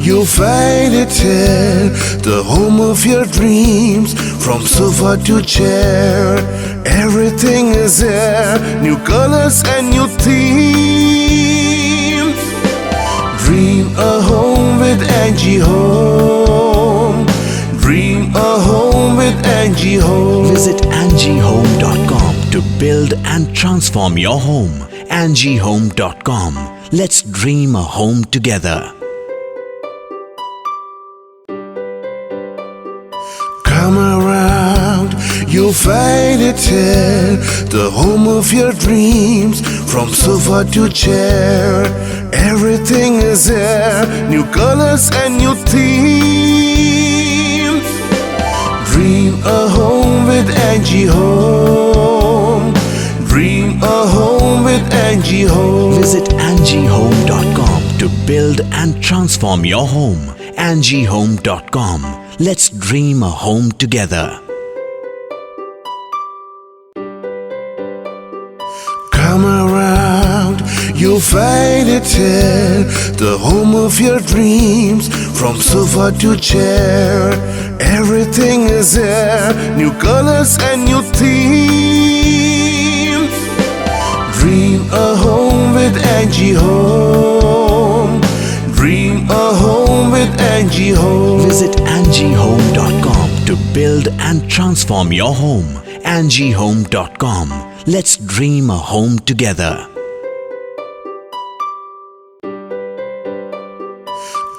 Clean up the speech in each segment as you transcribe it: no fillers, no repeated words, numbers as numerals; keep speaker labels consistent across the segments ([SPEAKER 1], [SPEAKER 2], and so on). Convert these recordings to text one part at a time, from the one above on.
[SPEAKER 1] you'll find it here, the home of your dreams. From sofa to chair, everything is there. New colors and new themes. Dream a home with Angie Home. Dream a home with Angie Home.
[SPEAKER 2] Visit angiehome.com to build and transform your home. angiehome.com. Let's dream a home together.
[SPEAKER 1] Come around, you'll find it here, the home of your dreams. From sofa to chair, everything is there. New colors and new themes. Dream a home with Angie Home. Dream a home with Angie Home.
[SPEAKER 2] Visit angiehome.com to build and transform your home. angiehome.com. Let's dream a home together.
[SPEAKER 1] Come around, you'll find it here, the home of your dreams. From sofa to chair, everything is there. New colors and new themes. Dream a home with Angie Home. Dream a home with Angie Home.
[SPEAKER 2] Visit angiehome.com to build and transform your home. angiehome.com. Let's dream a home together.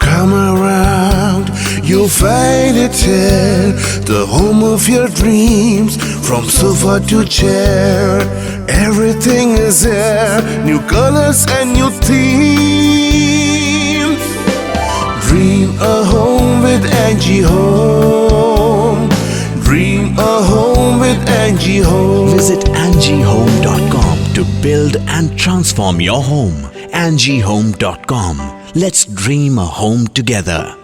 [SPEAKER 1] Come around, you'll find it here, the home of your dreams. From sofa to chair, everything is there. New colors and new themes. Dream a home with Angie Home. Dream a home with Angie Home.
[SPEAKER 2] Visit angiehome.com to build and transform your home. angiehome.com. Let's dream a home together.